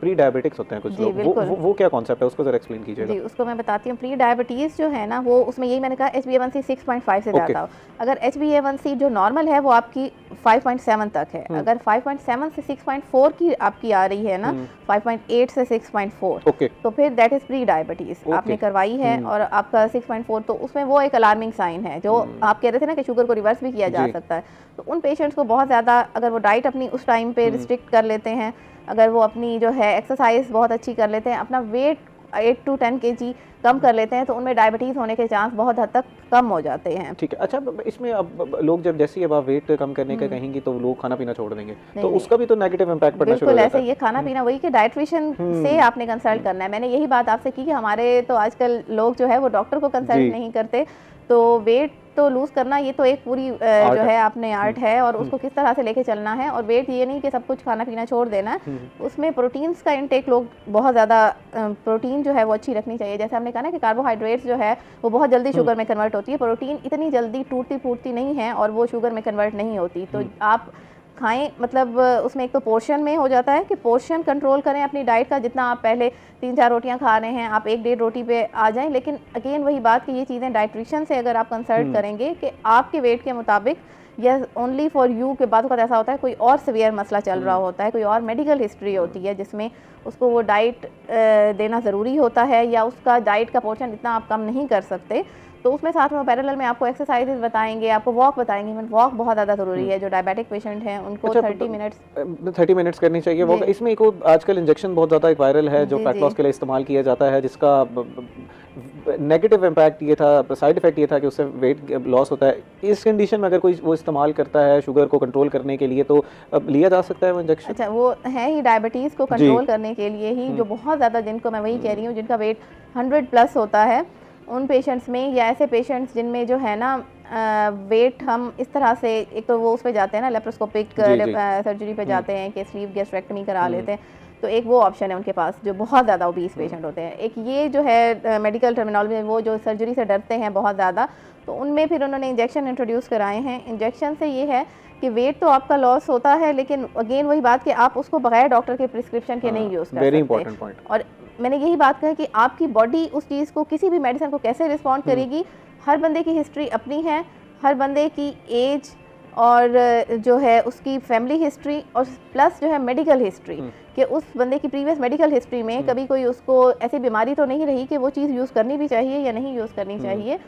Pre diabetics होते हैं कुछ लोग, वो क्या कॉन्सेप्ट है, उसको जरा एक्सप्लेन कीजिएगा। जी, उसको मैं बताती हूँ। प्री डायबिटीज़ जो है ना, वो उसमें यही मैंने कहा HbA1c 6.5 से ज़्यादा हो। अगर HbA1c जो नॉर्मल है वो आपकी 5.7 तक है, अगर 5.7 से 6.4 की आपकी आ रही है ना, 5.8 से 6.4, तो फिर दैट इज़ प्री डायबिटीज़। आपने करवाई है और आपका 6.4, तो उसमें वो एक अलार्मिंग साइन है। जो आप कह रहे थे ना कि शुगर को रिवर्स भी किया जा सकता है, तो उन पेशेंट्स को बहुत ज़्यादा, अगर वो डाइट अपनी उस टाइम पे रिस्ट्रिक्ट कर लेते हैं, अगर वो अपनी जो है एक्सरसाइज बहुत अच्छी कर लेते हैं, अपना वेट 8 to 10 kg कम कर लेते हैं, तो उनमें डायबिटीज़ होने के चांस बहुत हद तक कम हो जाते हैं। ठीक है। अच्छा, इसमें अब लोग जब जैसे अब आप वेट कम करने का कहेंगे तो लोग खाना पीना छोड़ देंगे, तो उसका भी तो नेगेटिव इम्पैक्ट पड़ना शुरू हो जाता है। बिल्कुल ऐसे, ये खाना पीना वही कि डाइट्रिशियन से आपने कंसल्ट करना है। मैंने यही बात आपसे की कि हमारे तो आजकल लोग जो है वो डॉक्टर को कंसल्ट नहीं करते, तो वेट तो लूज़ करना ये तो एक पूरी जो है आपने आर्ट है, और उसको किस तरह से लेके चलना है। और वेट ये नहीं कि सब कुछ खाना पीना छोड़ देना है, उसमें प्रोटीन्स का इंटेक लोग बहुत ज़्यादा, प्रोटीन जो है वो अच्छी रखनी चाहिए। जैसे हमने कहा ना कि कार्बोहाइड्रेट्स जो है वो बहुत जल्दी शुगर में कन्वर्ट होती है, प्रोटीन इतनी जल्दी टूटती फूटती नहीं है और वो शुगर में कन्वर्ट नहीं होती। तो आप खाएं, मतलब उसमें एक तो पोर्शन में हो जाता है कि पोर्शन कंट्रोल करें अपनी डाइट का। जितना आप पहले 3-4 रोटियां खा रहे हैं, आप 1-1.5 रोटी पे आ जाएं। लेकिन अगेन वही बात कि ये चीज़ें डाइट्रिशियन से अगर आप कंसल्ट करेंगे कि आपके वेट के मुताबिक, या ओनली फॉर यू के बाद ऐसा होता है कोई और सीवियर मसला चल रहा होता है, कोई और मेडिकल हिस्ट्री होती है जिसमें उसको वो डाइट देना ज़रूरी होता है, या उसका डाइट का पोर्शन इतना आप कम नहीं कर सकते, तो उसमें साथ में पैरेलल में आपको एक्सरसाइजेज बताएंगे, आपको वॉक बताएंगे। इवन वॉक बहुत ज़्यादा ज़रूरी है। जो डायबिटिक पेशेंट हैं उनको 30 मिनट्स करनी चाहिए वॉक। इसमें एक आजकल इंजेक्शन बहुत ज़्यादा एक वायरल है जो फैट लॉस के लिए इस्तेमाल किया जाता है, जिसका नेगेटिव इम्पैक्ट ये था, साइड इफेक्ट ये था कि उससे वेट लॉस होता है। इस कंडीशन में अगर कोई वो इस्तेमाल करता है शुगर को कंट्रोल करने के लिए, तो लिया जा सकता है वो इंजेक्शन? अच्छा, वो है ही डायबिटीज़ को कंट्रोल करने के लिए ही, जो बहुत ज़्यादा, जिनको मैं वही कह रही हूँ, जिनका वेट 100+ होता है, उन पेशेंट्स में, या ऐसे पेशेंट्स जिनमें जो है ना वेट हम इस तरह से, एक तो वो उस पे जाते हैं ना लेप्रोस्कोपिक सर्जरी पे जाते हैं कि स्लीव गैस्ट्रेक्टमी करा लेते हैं, तो एक वो ऑप्शन है उनके पास, जो बहुत ज़्यादा ओबीस पेशेंट होते हैं। एक ये जो है मेडिकल टर्मिनोलॉजी में, वो जो सर्जरी से डरते हैं बहुत ज़्यादा, तो उनमें फिर उन्होंने इंजेक्शन इंट्रोड्यूस कराए हैं। इंजेक्शन से ये है कि वेट तो आपका लॉस होता है, लेकिन अगेन वही बात कि आप उसको बगैर डॉक्टर के प्रिस्क्रिप्शन के नहीं यूज़ कर सकते। Very important point. और मैंने यही बात कही कि आपकी बॉडी उस चीज़ को, किसी भी मेडिसिन को कैसे रिस्पॉन्ड करेगी, हर बंदे की हिस्ट्री अपनी है, हर बंदे की एज और जो है उसकी फैमिली हिस्ट्री, और प्लस जो है मेडिकल हिस्ट्री, कि उस बंदे की प्रीवियस मेडिकल हिस्ट्री में कभी कोई उसको ऐसी बीमारी तो नहीं रही कि वो चीज़ यूज़ करनी भी चाहिए या नहीं यूज़ करनी चाहिए।